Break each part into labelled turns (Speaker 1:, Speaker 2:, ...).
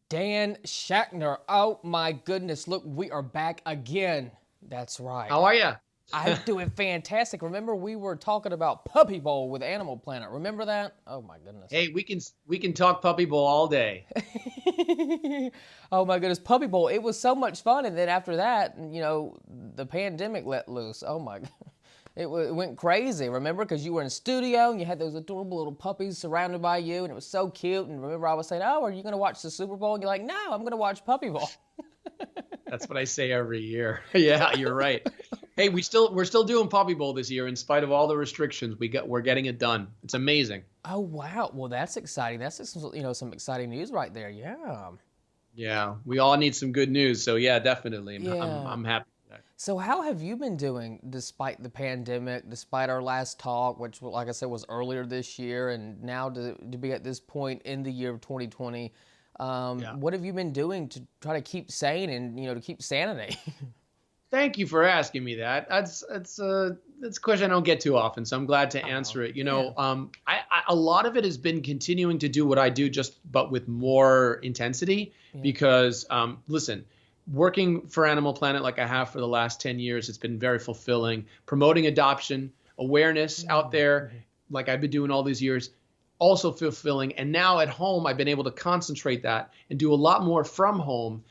Speaker 1: Dan Schachner. Oh my goodness. Look, we are back again. That's right.
Speaker 2: How are you?
Speaker 1: I'm doing fantastic. Remember, we were talking about Puppy Bowl with Animal Planet. Remember that? Oh my goodness.
Speaker 2: Hey, we can talk puppy bowl all day.
Speaker 1: Oh my goodness. Puppy Bowl. It was so much fun. And then after that, the pandemic let loose. Oh my. It went crazy, remember? Because you were in studio and you had those adorable little puppies surrounded by you, and it was so cute. And remember, I was saying, "Oh, are you going to watch the Super Bowl?" And you're like, "No, I'm going to watch Puppy Bowl."
Speaker 2: That's what I say every year. Yeah, you're right. Hey, we're still doing puppy bowl this year in spite of all the restrictions. We're getting it done. It's amazing.
Speaker 1: Oh wow! Well, that's exciting. That's some exciting news right there. Yeah.
Speaker 2: Yeah, we all need some good news. So yeah, definitely.
Speaker 1: Yeah.
Speaker 2: I'm happy with that.
Speaker 1: So how have you been doing despite the pandemic, despite our last talk, which, like I said, was earlier this year, and now to be at this point in the year of 2020?
Speaker 2: Yeah.
Speaker 1: What have you been doing to try to keep sane and to keep sanity?
Speaker 2: Thank you for asking me that. That's a question I don't get too often, so I'm glad to
Speaker 1: Oh,
Speaker 2: answer it.
Speaker 1: yeah.
Speaker 2: A lot of it has been continuing to do what I do, just but with more intensity.
Speaker 1: Yeah.
Speaker 2: Because listen, working for Animal Planet like I have for the last 10 years, it's been very fulfilling. Promoting adoption, awareness out there, like I've been doing all these years, also fulfilling. And now at home, I've been able to concentrate that and do a lot more from home.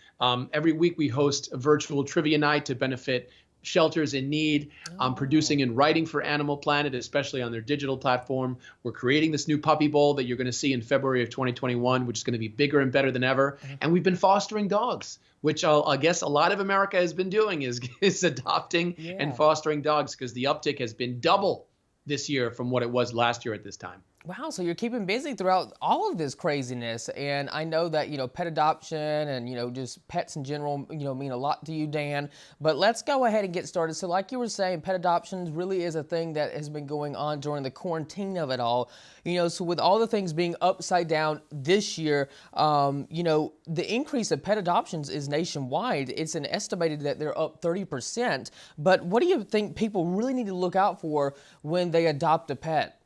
Speaker 2: Every week we host a virtual trivia night to benefit shelters in need. I'm
Speaker 1: Oh.
Speaker 2: producing and writing for Animal Planet, especially on their digital platform. We're creating this new puppy bowl that you're going to see in February of 2021, which is going to be bigger and better than ever. And we've been fostering dogs, which I guess a lot of America has been doing is adopting and
Speaker 1: Yeah.
Speaker 2: fostering dogs, because the uptick has been double this year from what it was last year at this time.
Speaker 1: Wow, so you're keeping busy throughout all of this craziness. And I know that, pet adoption and, just pets in general, mean a lot to you, Dan. But let's go ahead and get started. So like you were saying, pet adoptions really is a thing that has been going on during the quarantine of it all. So with all the things being upside down this year, the increase of pet adoptions is nationwide. It's an estimated that they're up 30%. But what do you think people really need to look out for when they adopt a pet?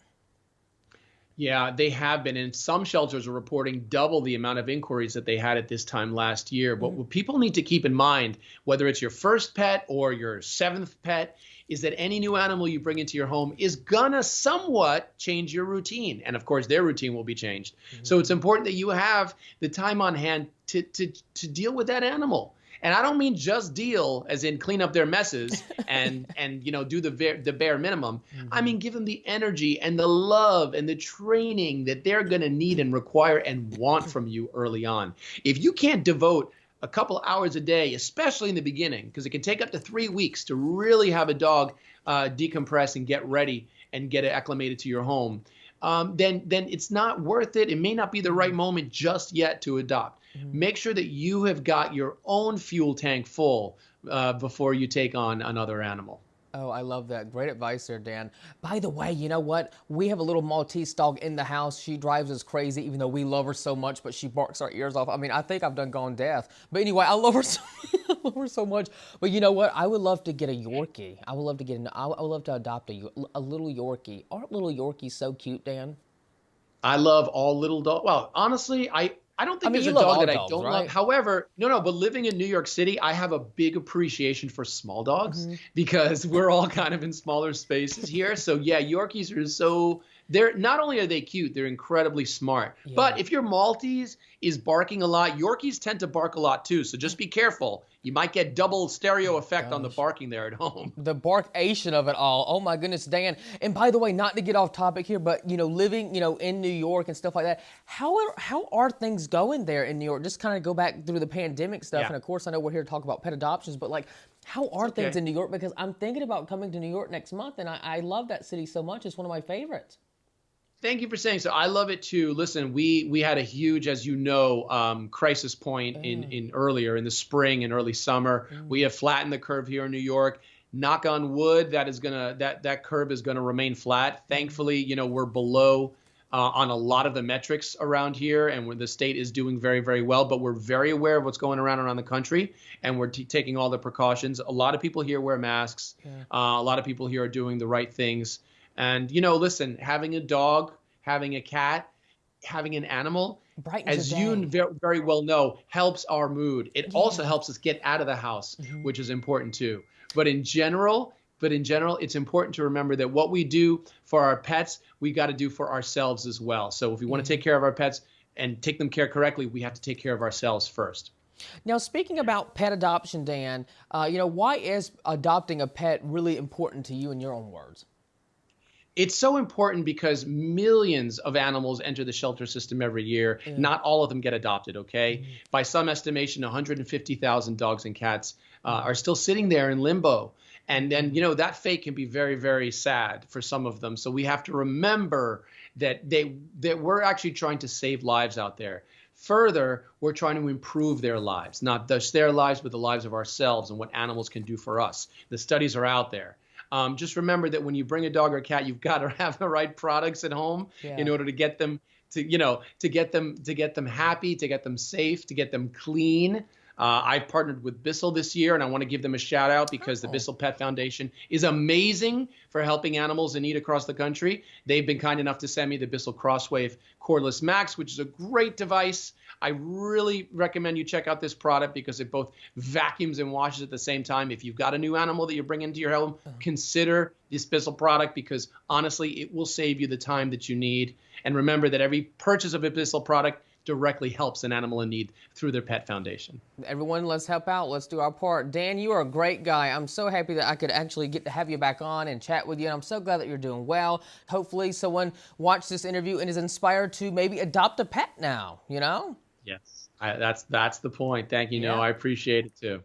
Speaker 2: Yeah, they have been. And some shelters are reporting double the amount of inquiries that they had at this time last year. But what people need to keep in mind, whether it's your first pet or your seventh pet, is that any new animal you bring into your home is gonna somewhat change your routine. And of course, their routine will be changed. So it's important that you have the time on hand to deal with that animal. And I don't mean just deal as in clean up their messes and do the bare minimum. I mean give them the energy and the love and the training that they're going to need and require and want from you early on. If you can't devote a couple hours a day, especially in the beginning, because it can take up to 3 weeks to really have a dog decompress and get ready and get it acclimated to your home, then it's not worth it. It may not be the right moment just yet to adopt. Make sure that you have got your own fuel tank full before you take on another animal.
Speaker 1: Oh, I love that. Great advice there, Dan. By the way, you know what? We have a little Maltese dog in the house. She drives us crazy, even though we love her so much, but she barks our ears off. I mean, I think I've done gone deaf. But anyway, I love her so, I love her so much. But you know what? I would love to get a Yorkie. I would love to adopt a little Yorkie. Aren't little Yorkies so cute, Dan?
Speaker 2: I love all little dogs. Well, honestly, I don't
Speaker 1: I
Speaker 2: think
Speaker 1: mean,
Speaker 2: there's
Speaker 1: you
Speaker 2: a
Speaker 1: love
Speaker 2: dog
Speaker 1: all
Speaker 2: that I
Speaker 1: dogs,
Speaker 2: don't love.
Speaker 1: right?
Speaker 2: However, no, but living in New York City, I have a big appreciation for small dogs because we're all kind of in smaller spaces here. So yeah, Yorkies are they're not only are they cute, they're incredibly smart.
Speaker 1: Yeah.
Speaker 2: But if your Maltese is barking a lot, Yorkies tend to bark a lot too. So just be careful. You might get double stereo effect on the
Speaker 1: Gosh.
Speaker 2: barking there at home.
Speaker 1: The barkation of it all. Oh my goodness, Dan. And by the way, not to get off topic here, but living, in New York and stuff like that. How are things going there in New York? Just kind of go back through the pandemic stuff.
Speaker 2: Yeah.
Speaker 1: And of course, I know we're here to talk about pet adoptions, but like, how are things
Speaker 2: Okay.
Speaker 1: in New York? Because I'm thinking about coming to New York next month, and I love that city so much. It's one of my favorites.
Speaker 2: Thank you for saying so. I love it too. Listen, we had a huge, as you know, crisis point in earlier in the spring and early summer. We have flattened the curve here in New York. Knock on wood, that curve is gonna remain flat. Thankfully, we're below on a lot of the metrics around here, and where the state is doing very, very well. But we're very aware of what's going around the country, and we're taking all the precautions. A lot of people here wear masks.
Speaker 1: Yeah.
Speaker 2: A lot of people here are doing the right things. And listen, having a dog, having a cat, having an animal
Speaker 1: Brightens the
Speaker 2: as you
Speaker 1: day.
Speaker 2: very well know, helps our mood. It also
Speaker 1: Yeah.
Speaker 2: helps us get out of the house, which is important too. But in general, it's important to remember that what we do for our pets, we got to do for ourselves as well. So if we want to take care of our pets and take them care correctly, we have to take care of ourselves first.
Speaker 1: Now, speaking about pet adoption, Dan, why is adopting a pet really important to you in your own words?
Speaker 2: It's so important because millions of animals enter the shelter system every year.
Speaker 1: Yeah.
Speaker 2: Not all of them get adopted, okay? By some estimation, 150,000 dogs and cats are still sitting there in limbo. And then, that fate can be very, very sad for some of them. So we have to remember that we're actually trying to save lives out there. Further, we're trying to improve their lives, not just their lives, but the lives of ourselves and what animals can do for us. The studies are out there. Just remember that when you bring a dog or cat, you've got to have the right products at home in order to get them to get them happy, to get them safe, to get them clean. I've partnered with Bissell this year, and I want to give them a shout out because the Bissell Pet Foundation is amazing for helping animals in need across the country. They've been kind enough to send me the Bissell Crosswave Cordless Max, which is a great device. I really recommend you check out this product because it both vacuums and washes at the same time. If you've got a new animal that you're bringing into your home, consider this Bissell product because honestly, it will save you the time that you need. And remember that every purchase of a Bissell product directly helps an animal in need through their pet foundation.
Speaker 1: Everyone, let's help out. Let's do our part. Dan, you are a great guy. I'm so happy that I could actually get to have you back on and chat with you. And I'm so glad that you're doing well. Hopefully someone watched this interview and is inspired to maybe adopt a pet now,
Speaker 2: Yes, that's the point. Thank you. No, I appreciate it too.